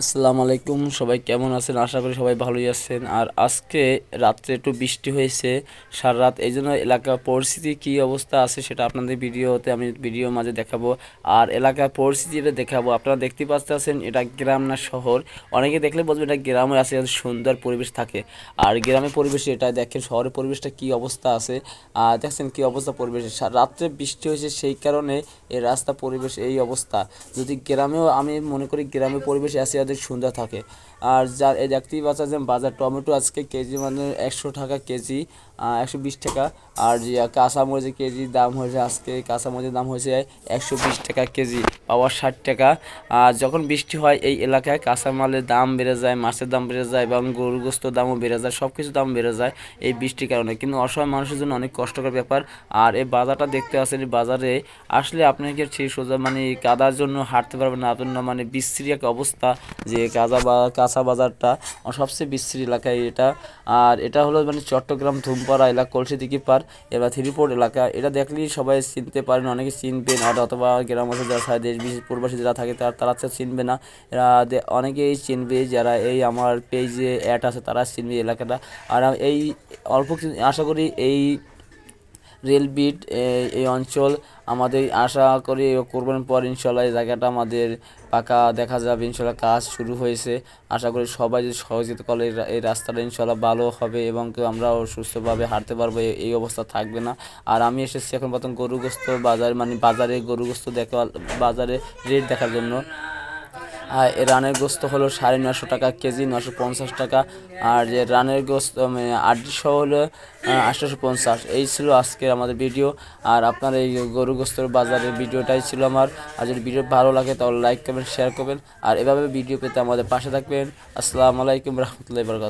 আসসালামু আলাইকুম, সবাই কেমন আছেন? আশা করি সবাই ভালোই আছেন। আর আজকে রাত্রে একটু বৃষ্টি হয়েছে সারা রাত, এই জন্য এলাকার পরিস্থিতি কী অবস্থা আছে সেটা আপনাদের আমি ভিডিও মাঝে দেখাবো। আর এলাকার পরিস্থিতিটা দেখাবো। আপনারা দেখতে পাচ্ছেন এটা গ্রাম না শহর। অনেকে দেখলে বলবে এটা গ্রামে আছে, সুন্দর পরিবেশ থাকে। আর গ্রামের পরিবেশে এটা দেখেন, শহরের পরিবেশটা কী অবস্থা আছে। আর দেখছেন কী অবস্থা পরিবেশে, রাত্রে বৃষ্টি হয়েছে সেই কারণে এই রাস্তা পরিবেশ এই অবস্থা। যদি গ্রামেও, আমি মনে করি গ্রামের পরিবেশ আসে অনেক সুন্দর থাকে। আর যার এই দেখতেই পাচ্ছেন বাজার টমেটো আজকে কেজি মানে 100 টাকা কেজি, 120 টাকা। আর যে কাঁচামরিচের কেজি দাম হয়েছে, আজকে কাঁচামরিচের দাম হয়েছে 120 টাকা কেজি, পাওয়া 60 টাকা। আর যখন বৃষ্টি হয় এই এলাকায় কাঁচামালের দাম বেড়ে যায়, মাছের দাম বেড়ে যায় এবং গরুর গোস্তের দামও বেড়ে যায়, সব কিছু দাম বেড়ে যায় এই বৃষ্টির কারণে। কিন্তু অসহায় মানুষের জন্য অনেক কষ্টকর ব্যাপার। আর এই বাজারটা দেখতে আসেন, এই বাজারে আসলে আপনাকে সেই সোজা মানে কাদার জন্য হাঁটতে পারবেন না আপনার, মানে বিশ্রী এক অবস্থা। যে কাঁচা বাজারটা সবচেয়ে বিশ্রী এলাকায় এটা। আর এটা হলো মানে চট্টগ্রাম ধুমপাড়া এলাকা, কলসিদিঘি পার এবার থ্রিপোর্ট এলাকা। এটা দেখলেই সবাই চিনতে পারেন, অনেকে চিনবেন, আর অথবা গ্রাম অঞ্চলে যারা দেশ বিদেশ প্রবাসী যারা থাকে তারা চিনবে না। এরা অনেকেই চিনবে, যারা এই আমার পেজে অ্যাড আছে তারা চিনবে এলাকাটা। আর এই অল্প আশা করি এই রেলবিট এই অঞ্চল আমাদের আশা করি কোরবানির পর ইনশাল্লাহ এই জায়গাটা আমাদের পাকা দেখা যাবে। ইনশাল্লাহ কাজ শুরু হয়েছে, আশা করি সবাই যদি সহযোগিতা করে এই রাস্তাটা ইনশাল্লাহ ভালো হবে এবং আমরাও সুস্থভাবে হাঁটতে পারবো, এই অবস্থা থাকবে না। আর আমি এসেছি এখন প্রথম গরুগ্রস্ত বাজার, মানে বাজারে গরুগ্রস্ত দেখা, বাজারে রেট দেখার জন্য। আর এ রানের গোস্ত হলো 950 টাকা কেজি, 950 টাকা। আর যে রানের গোস্ত আড্ডি সহ হলো 850। এই ছিল আজকের আমাদের ভিডিও। আর আপনার এই গরু গোস্তর বাজারের ভিডিওটাই ছিল আমার। আর যদি ভিডিও ভালো লাগে তাহলে লাইক করবেন, শেয়ার করবেন। আর এভাবে ভিডিও পেতে আমাদের পাশে থাকবেন। আসসালামু আলাইকুম রহমতুল্লাহি ওয়া বারাকাতুহু।